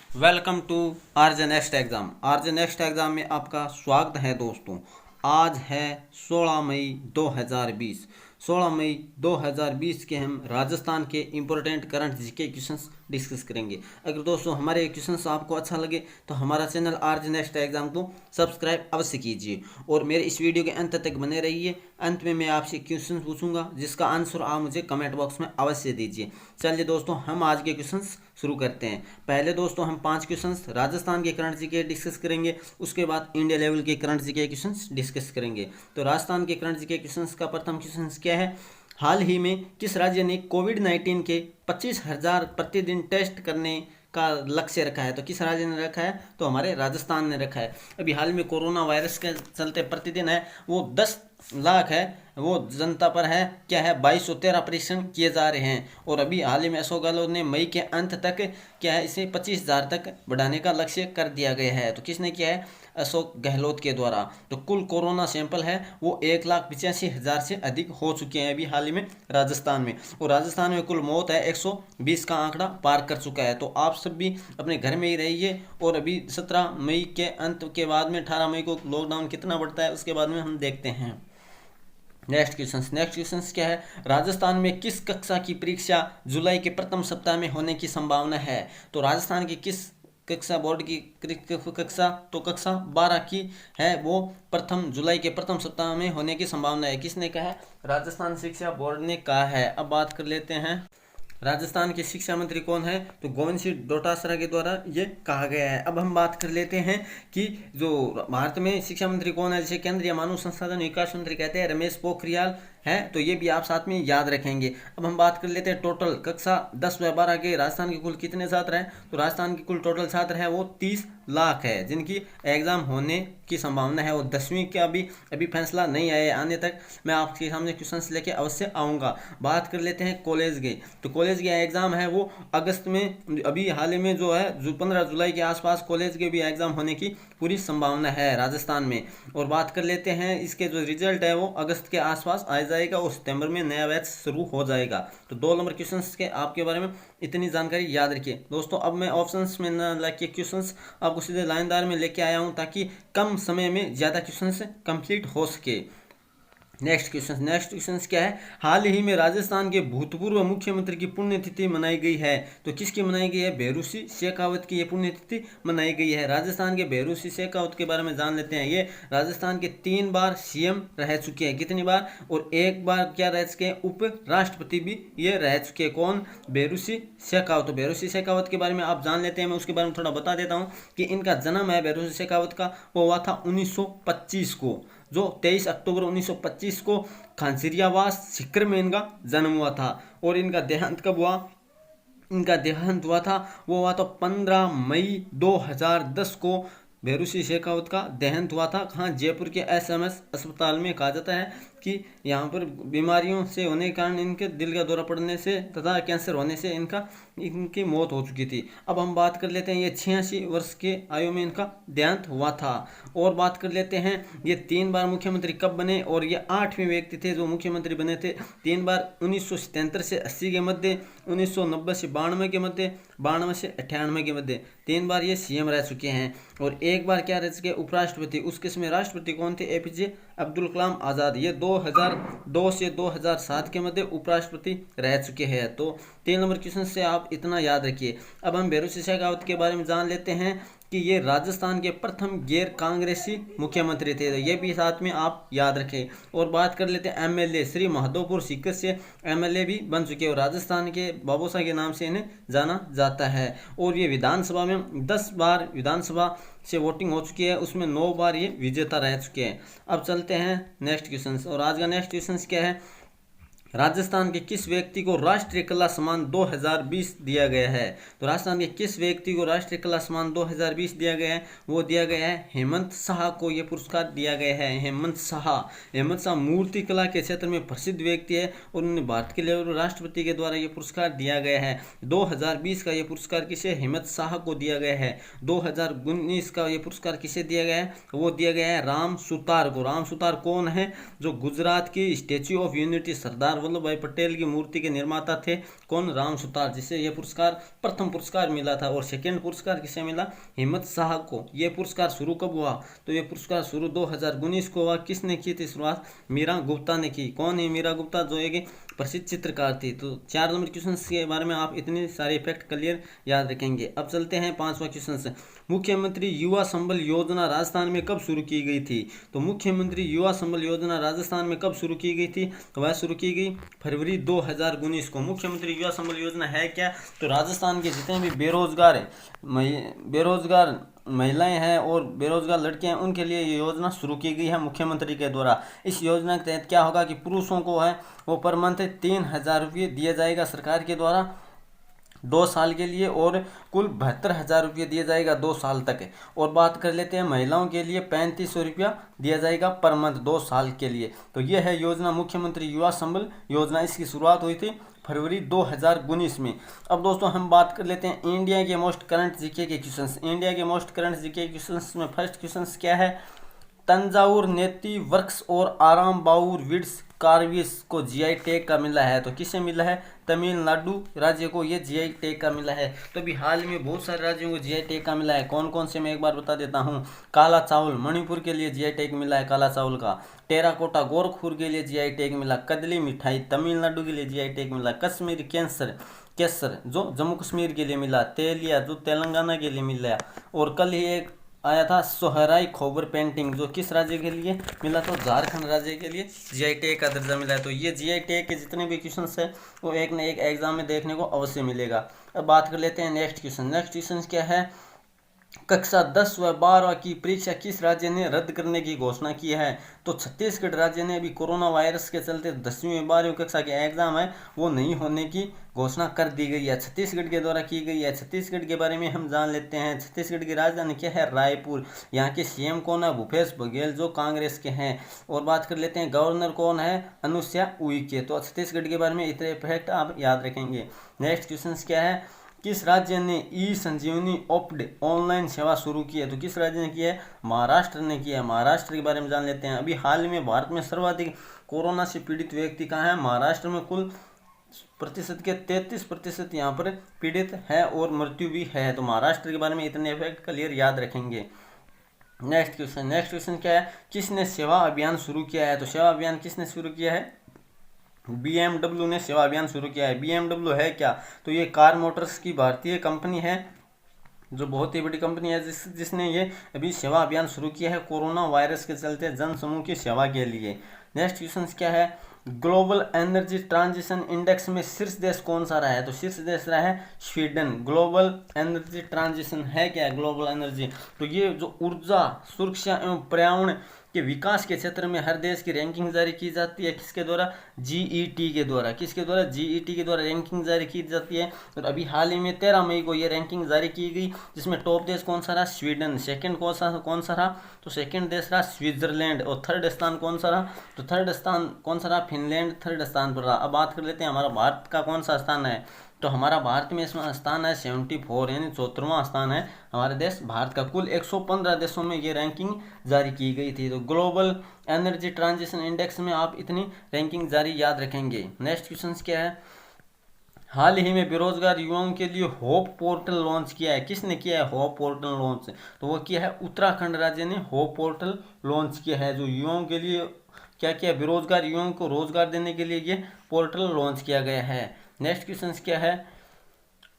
Welcome to RJ next exam. RJ next exam में आपका स्वागत है दोस्तों। आज है 16 मई 2020। 16 मई 2020 के हम राजस्थान के important current GK questions discuss करेंगे। अगर दोस्तों हमारे क्वेश्चंस आपको अच्छा लगे तो हमारा चैनल आरजे नेक्स्ट एग्ज़ाम को सब्सक्राइब अवश्य कीजिए और मेरे इस वीडियो के अंत तक बने रहिए। अंत में मैं आपसे क्वेश्चन पूछूंगा जिसका आंसर आप मुझे कमेंट बॉक्स में अवश्य दीजिए। चलिए दोस्तों हम आज के क्वेश्चंस शुरू करते हैं। पहले दोस्तों हम 5 क्वेश्चंस राजस्थान के करंट जीके डिस्कस करेंगे, उसके बाद इंडिया लेवल के करंट जीके क्वेश्चंस डिस्कस करेंगे। तो राजस्थान के करंट जीके क्वेश्चंस का प्रथम क्वेश्चन क्या है? हाल ही में किस राज्य ने कोविड-19 के 25,000 प्रतिदिन टेस्ट करने का लक्ष्य रखा है? तो किस राज्य ने रखा है? तो हमारे राजस्थान ने रखा है। अभी हाल में कोरोना वायरस के चलते प्रतिदिन है वो 10 लाख है वो जनता पर है क्या है 2213 परीक्षण किए जा रहे हैं। और अभी हाल ही में अशोक गहलोत ने मई के अंत तक क्या है इसे 25,000 तक बढ़ाने का लक्ष्य कर दिया गया है। तो किसने किया है? अशोक गहलोत के द्वारा। तो कुल कोरोना सैंपल है वो 1,85,000 से अधिक हो चुके हैं अभी हाल ही में राजस्थान में। और राजस्थान में कुल मौत है 120 का आंकड़ा पार कर चुका है। तो आप सब भी अपने घर में ही रहिए। और अभी 17 मई के अंत के बाद में 18 मई को लॉकडाउन कितना बढ़ता है उसके बाद में हम देखते हैं। नेक्स्ट क्वेश्चन क्या है? राजस्थान में किस कक्षा की परीक्षा जुलाई के प्रथम सप्ताह में होने की संभावना है? तो राजस्थान की किस कक्षा बोर्ड की कक्षा तो कक्षा 12 की है वो प्रथम जुलाई के प्रथम सप्ताह में होने की संभावना है। किसने कहा है? राजस्थान शिक्षा बोर्ड ने कहा है। अब बात कर लेते हैं राजस्थान के शिक्षा मंत्री कौन है? तो गोविंद सिंह डोटासरा के द्वारा ये कहा गया है। अब हम बात कर लेते हैं कि जो भारत में शिक्षा मंत्री कौन है, जैसे केंद्रीय मानव संसाधन विकास मंत्री कहते हैं रमेश पोखरियाल है, तो ये भी आप साथ में याद रखेंगे। अब हम बात कर लेते हैं टोटल कक्षा 10 व 12 के राजस्थान के कुल कितने छात्र हैं? तो राजस्थान के कुल टोटल छात्र है वो 30 लाख है जिनकी एग्जाम होने की संभावना है। और 10वीं का अभी फैसला नहीं आया है, आने तक मैं आपके सामने क्वेश्चंस लेके अवश्य आऊँगा। बात कर लेते हैं कॉलेज के। तो कॉलेज के एग्ज़ाम है वो अगस्त में अभी हाल ही में जो है 15 जुलाई के आसपास कॉलेज के भी एग्ज़ाम होने की पूरी संभावना है राजस्थान में। और बात कर लेते हैं इसके जो रिजल्ट है वो अगस्त के आसपास आ जाएगा और सितंबर में नया बैच शुरू हो जाएगा। तो 2 नंबर क्वेश्चंस के आपके बारे में इतनी जानकारी याद रखिए दोस्तों। अब मैं ऑप्शंस में न लाके क्वेश्चंस आपको सीधे लाइनदार में लेके आया हूँ ताकि कम समय में ज़्यादा क्वेश्चंस कंप्लीट हो सके। नेक्स्ट क्वेश्चन क्या है? हाल ही में राजस्थान के भूतपूर्व मुख्यमंत्री की पुण्यतिथि मनाई गई है। तो किसकी मनाई गई है? भेरूसी शेखावत की ये पुण्यतिथि मनाई गई है। राजस्थान के भेरूसी शेखावत के बारे में जान लेते हैं। ये राजस्थान के 3 बार सीएम रह चुके हैं। कितनी बार? और 1 बार क्या रह चुके हैं? उप राष्ट्रपति भी ये रह चुके हैं। कौन? भेरूसी शेखावत। तो भेरूसी शेखावत के बारे में आप जान लेते हैं। मैं उसके बारे में थोड़ा बता देता हूँ कि इनका जन्म है भेरूसी शेखावत का वो हुआ था 1925 को, जो 23 अक्टूबर 1925 को खानसिरियावास सीकर में इनका जन्म हुआ था। और इनका देहांत कब हुआ? इनका देहांत हुआ था वो हुआ तो 15 मई 2010 को भेरूसी शेखावत का देहांत हुआ था। कहाँ? जयपुर के एसएमएस अस्पताल में। कहा जाता है कि यहाँ पर बीमारियों से होने के कारण इनके दिल का दौरा पड़ने से तथा कैंसर होने से इनकी मौत हो चुकी थी। अब हम बात कर लेते हैं ये 86 वर्ष के आयु में इनका देहांत हुआ था। और बात कर लेते हैं ये 3 बार मुख्यमंत्री कब बने? और ये 8वें व्यक्ति थे जो मुख्यमंत्री बने थे 3 बार। 1977 से 80 के मध्य, 1990 से 92 के मध्य, 92 से 98 के मध्य 3 बार ये सीएम रह चुके हैं। और 1 बार क्या रह चुके? उपराष्ट्रपति। उस किस्म में राष्ट्रपति कौन थे? एपीजे अब्दुल कलाम आज़ाद। ये 2002 से 2007 के मध्य उपराष्ट्रपति रह चुके हैं। तो 3 नंबर क्वेश्चन से आप इतना याद रखिए। अब हम भेरूसी शेखावत के बारे में जान लेते हैं कि ये राजस्थान के प्रथम गैर कांग्रेसी मुख्यमंत्री थे। ये भी साथ में आप याद रखें। और बात कर लेते हैं एमएलए। श्री माधोपुर सीकर से एमएलए भी बन चुके हैं और राजस्थान के बाबूसा के नाम से इन्हें जाना जाता है। और ये विधानसभा में 10 बार विधानसभा से वोटिंग हो चुकी है, उसमें 9 बार ये विजेता रह चुके हैं। अब चलते हैं नेक्स्ट क्वेश्चन। और आज का नेक्स्ट क्वेश्चन क्या है? राजस्थान के किस व्यक्ति को राष्ट्रीय कला सम्मान 2020 दिया गया है? तो राजस्थान के किस व्यक्ति को राष्ट्रीय कला सम्मान 2020 दिया गया है? वो दिया गया है हेमंत शाह को ये पुरस्कार दिया गया है। हेमंत शाह मूर्ति कला के क्षेत्र में प्रसिद्ध व्यक्ति है और उन्हें भारत के लिए राष्ट्रपति के द्वारा ये पुरस्कार दिया गया है। 2020 का ये पुरस्कार किसे? हेमंत शाह को दिया गया है। 2019 का ये पुरस्कार किसे दिया गया है? वो दिया गया है राम सुतार को। राम सुतार कौन है? जो गुजरात की स्टैच्यू ऑफ यूनिटी सरदार सरदार वल्लभ भाई पटेल की मूर्ति के निर्माता थे कौन? राम सुतार, जिसे यह पुरस्कार प्रथम पुरस्कार मिला था। और सेकंड पुरस्कार किसे मिला? हिम्मत शाह को। यह पुरस्कार शुरू कब हुआ? तो यह पुरस्कार शुरू 2019 को हुआ। किसने की थी शुरुआत? मीरा गुप्ता ने की। कौन है मीरा गुप्ता? जो एक प्रसिद्ध चित्रकार थी। तो 4 नंबर क्वेश्चन के बारे में आप इतने सारे फैक्ट क्लियर याद रखेंगे। अब चलते हैं 5वां क्वेश्चन से। मुख्यमंत्री युवा संबल योजना राजस्थान में कब शुरू की गई थी? तो मुख्यमंत्री युवा संबल योजना राजस्थान में कब शुरू की गई थी? तो वह शुरू की गई फरवरी 2019 को। मुख्यमंत्री युवा संबल योजना है क्या? तो राजस्थान के जितने भी बेरोजगार महिलाएं हैं और बेरोजगार लड़के हैं उनके लिए ये योजना शुरू की गई है मुख्यमंत्री के द्वारा। इस योजना के तहत क्या होगा कि पुरुषों को है वो पर मंथ 3,000 रुपये दिया जाएगा सरकार के द्वारा 2 साल के लिए, और कुल 72,000 रुपये दिया जाएगा 2 साल तक। और बात कर लेते हैं महिलाओं के लिए 3,500 रुपया दिया जाएगा पर मंथ 2 साल के लिए। तो ये है योजना मुख्यमंत्री युवा संबल योजना। इसकी शुरुआत हुई थी फरवरी 2019 में। अब दोस्तों हम बात कर लेते हैं इंडिया के मोस्ट करंट जीके के क्वेश्चंस। इंडिया के मोस्ट करंट जीके क्वेश्चंस में फर्स्ट क्वेश्चन क्या है? तंजावुर नेती वर्क्स और आराम बाउर विड्स कार्विस को जीआई टैग का मिला है। तो किसे मिला है? तमिलनाडु राज्य को ये जीआई टैग का मिला है। तो अभी हाल में बहुत सारे राज्यों को जीआई टैग का मिला है। कौन कौन से मैं एक बार बता देता हूँ। काला चावल मणिपुर के लिए जीआई टैग मिला है काला चावल का। टेराकोटा गोरखपुर के लिए जीआई टैग मिला। कदली मिठाई तमिलनाडु के लिए जीआई टैग मिला। कश्मीरी केसर जो जम्मू कश्मीर के लिए मिला। तेलिया जो तेलंगाना के लिए मिला। और कल ही एक आया था सोहराई खोबर पेंटिंग जो किस राज्य के लिए मिला? तो झारखंड राज्य के लिए जीआई टैग का दर्जा मिला है। तो ये जीआई टैग के जितने भी क्वेश्चंस है वो एक न एक एग्जाम में देखने को अवश्य मिलेगा। अब बात कर लेते हैं नेक्स्ट क्वेश्चन। नेक्स्ट क्वेश्चन क्या है? कक्षा 10 व 12 की परीक्षा किस राज्य ने रद्द करने की घोषणा की है? तो छत्तीसगढ़ राज्य ने अभी कोरोना वायरस के चलते 10वीं व 12वीं कक्षा के एग्जाम है वो नहीं होने की घोषणा कर दी गई है, छत्तीसगढ़ के द्वारा की गई है। छत्तीसगढ़ के बारे में हम जान लेते हैं। छत्तीसगढ़ की राजधानी क्या है? रायपुर। यहाँ के सीएम कौन है? भूपेश बघेल जो कांग्रेस के हैं। और बात कर लेते हैं गवर्नर कौन है? अनुसुईया उइके। तो छत्तीसगढ़ के बारे में इतने फैक्ट आप याद रखेंगे। नेक्स्ट क्वेश्चन क्या है? किस राज्य ने ई संजीवनी ओप्ड ऑनलाइन सेवा शुरू की है? तो किस राज्य ने किया है? महाराष्ट्र ने किया है। महाराष्ट्र के बारे में जान लेते हैं। अभी हाल में भारत में सर्वाधिक कोरोना से पीड़ित व्यक्ति कहाँ है? महाराष्ट्र में कुल प्रतिशत के 33% यहाँ पर पीड़ित है और मृत्यु भी है। तो महाराष्ट्र के बारे में इतने फैक्ट क्लियर याद रखेंगे। नेक्स्ट क्वेश्चन क्या है? किसने सेवा अभियान शुरू किया है? तो सेवा अभियान किसने शुरू किया है? BMW ने सेवा अभियान शुरू किया है। BMW है क्या? तो ये कार मोटर्स की भारतीय कंपनी है जो बहुत ही बड़ी कंपनी है जिसने ये अभी सेवा अभियान शुरू किया है कोरोना वायरस के चलते जन समूह की सेवा के लिए। नेक्स्ट क्वेश्चन क्या है? ग्लोबल एनर्जी ट्रांजिशन इंडेक्स में शीर्ष देश कौन सा रहा है? तो शीर्ष देश रहा है स्वीडन। ग्लोबल एनर्जी ट्रांजिशन है क्या? ग्लोबल एनर्जी तो ये जो ऊर्जा सुरक्षा एवं पर्यावरण के विकास के क्षेत्र में हर देश की रैंकिंग जारी की जाती है। किसके द्वारा? जीईटी के द्वारा। किसके द्वारा? जीईटी के द्वारा रैंकिंग जारी की जाती है। और अभी हाल ही में 13 मई को ये रैंकिंग जारी की गई जिसमें टॉप देश कौन सा रहा? स्वीडन। सेकंड कौन सा रहा? तो सेकंड देश रहा स्विट्जरलैंड। और थर्ड स्थान कौन सा रहा? तो थर्ड स्थान कौन सा रहा? फिनलैंड थर्ड स्थान पर रहा। अब बात कर लेते हैं हमारा भारत का कौन सा स्थान है? तो हमारा भारत में इसमें स्थान है 74 यानी 74वां स्थान है हमारे देश भारत का। कुल 115 देशों में ये रैंकिंग जारी की गई थी। तो ग्लोबल एनर्जी ट्रांजिशन इंडेक्स में आप इतनी रैंकिंग जारी याद रखेंगे। नेक्स्ट क्वेश्चन क्या है? हाल ही में बेरोजगार युवाओं के लिए होप पोर्टल लॉन्च किया है। किसने किया है होप पोर्टल लॉन्च? तो वो किया है उत्तराखंड राज्य ने होप पोर्टल लॉन्च किया है जो युवाओं के लिए क्या किया? बेरोजगार युवाओं को रोजगार देने के लिए ये पोर्टल लॉन्च किया गया है। नेक्स्ट क्वेश्चन क्या है?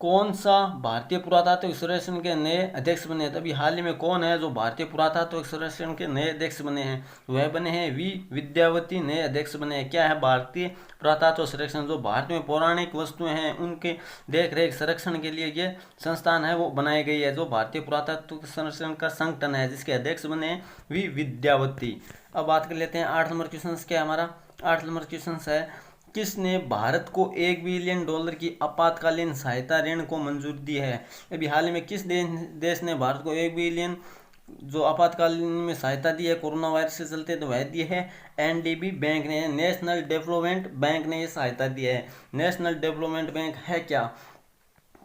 कौन सा भारतीय पुरातत्व सर्वेक्षण के नए अध्यक्ष बने? तभी हाल ही में कौन है जो भारतीय पुरातत्व सर्वेक्षण के नए अध्यक्ष बने हैं? वह बने हैं वी विद्यावती नए अध्यक्ष बने हैं। क्या है? भारतीय पुरातत्व सर्वेक्षण जो भारत में पौराणिक वस्तुएं हैं उनके देख रेख संरक्षण के लिए ये संस्थान है वो बनाई गई है जो भारतीय पुरातत्व संरक्षण का संगठन है जिसके अध्यक्ष बने हैं वी विद्यावती। अब बात कर लेते हैं 8 नंबर क्वेश्चन क्या है हमारा? 8 नंबर क्वेश्चन है किसने भारत को $1 बिलियन की आपातकालीन सहायता ऋण को मंजूरी दी है? अभी हाल ही में किस देश ने भारत को 1 बिलियन जो आपातकालीन में सहायता दी है कोरोना वायरस से चलते? तो वह दी है एनडीबी बैंक ने, नेशनल डेवलपमेंट बैंक ने ये सहायता दी है। नेशनल डेवलपमेंट बैंक है क्या?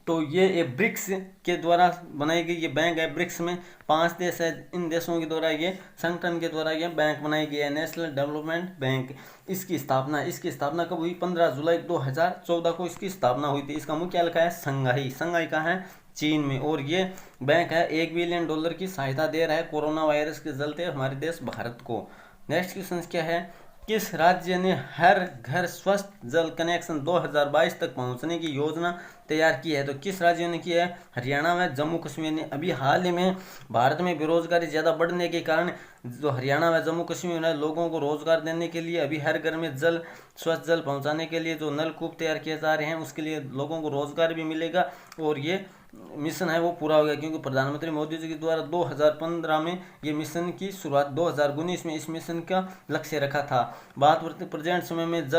तो ये ब्रिक्स के द्वारा बनाई गई ये बैंक है। ब्रिक्स में 5 देश है, इन देशों के द्वारा ये संगठन के द्वारा ये बैंक बनाई गई है, नेशनल डेवलपमेंट बैंक। इसकी स्थापना कब हुई? 15 जुलाई 2014 को इसकी स्थापना हुई थी। इसका मुख्यालय कहाँ है? संघाई कहाँ है? चीन में। और ये बैंक है $1 बिलियन की सहायता दे रहा है कोरोना वायरस के चलते हमारे देश भारत को। नेक्स्ट क्वेश्चन क्या है? किस राज्य ने हर घर स्वस्थ जल कनेक्शन 2022 तक पहुंचने की योजना तैयार की है? तो किस राज्य ने की है? हरियाणा व जम्मू कश्मीर ने। अभी हाल ही में भारत में बेरोजगारी ज़्यादा बढ़ने के कारण जो हरियाणा व जम्मू कश्मीर में लोगों को रोजगार देने के लिए अभी हर घर में स्वच्छ जल पहुंचाने के लिए जो नलकूप तैयार किए जा रहे हैं, उसके लिए लोगों को रोजगार भी मिलेगा और ये मिशन है वो पूरा हो गया, क्योंकि प्रधानमंत्री मोदी जी के द्वारा 2015 में ये मिशन की शुरुआत 2019 में इस मिशन का लक्ष्य रखा था। बात करते प्रेजेंट समय में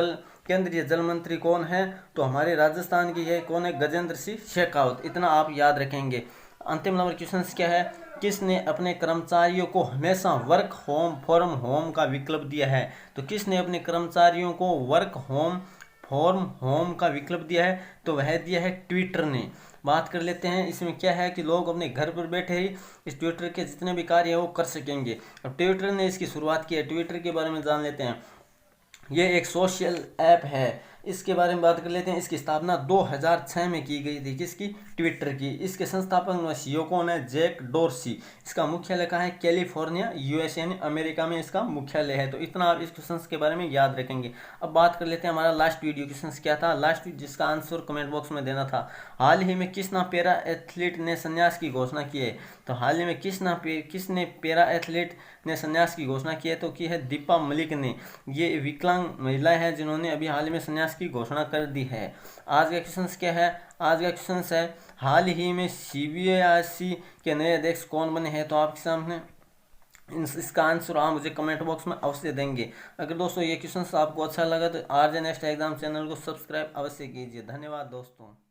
केंद्रीय जल मंत्री कौन है? तो हमारे राजस्थान की है। कौन है? गजेंद्र सिंह शेखावत। इतना आप याद रखेंगे। अंतिम नंबर क्वेश्चन क्या है? किसने अपने कर्मचारियों को हमेशा वर्क फ्रॉम होम का विकल्प दिया है? तो किसने अपने कर्मचारियों को वर्क फ्रॉम होम का विकल्प दिया है? तो वह दिया है ट्विटर ने। बात कर लेते हैं इसमें क्या है कि लोग अपने घर पर बैठे ही इस ट्विटर के जितने भी कार्य है वो कर सकेंगे। अब ट्विटर ने इसकी शुरुआत की है। ट्विटर के बारे में जान लेते हैं। ये एक सोशल ऐप है, इसके बारे में बात कर लेते हैं। इसकी स्थापना 2006 में की गई थी। किसकी? ट्विटर की। इसके संस्थापक व सीईओ कौन है? Jack Dorsey. इसका मुख्यालय कहाँ है? कैलिफोर्निया, यूएसए यानी अमेरिका में इसका मुख्यालय है। तो इतना आप इस क्वेश्चन के बारे में याद रखेंगे। अब बात कर लेते हैं हमारा लास्ट वीडियो क्वेश्चन क्या था, जिसका आंसर कमेंट बॉक्स में देना था। हाल ही में किस पैरा एथलीट ने संन्यास की घोषणा की है? तो हाल ही में किसने पैरा एथलीट ने संन्यास की घोषणा की है? तो की है दीपा मलिक ने। ये विकलांग महिलाएं हैं जिन्होंने अभी हाल ही में संन्यास की घोषणा कर दी है। आज का क्वेश्चन क्या है? आज का क्वेश्चन है हाल ही में सीबीएसई के नए अध्यक्ष कौन बने हैं? तो आपके सामने इसका आंसर आप मुझे कमेंट बॉक्स में अवश्य देंगे। अगर दोस्तों ये क्वेश्चन आपको अच्छा लगा तो आरजे नेक्स्ट एग्जाम चैनल को सब्सक्राइब अवश्य कीजिए। धन्यवाद दोस्तों।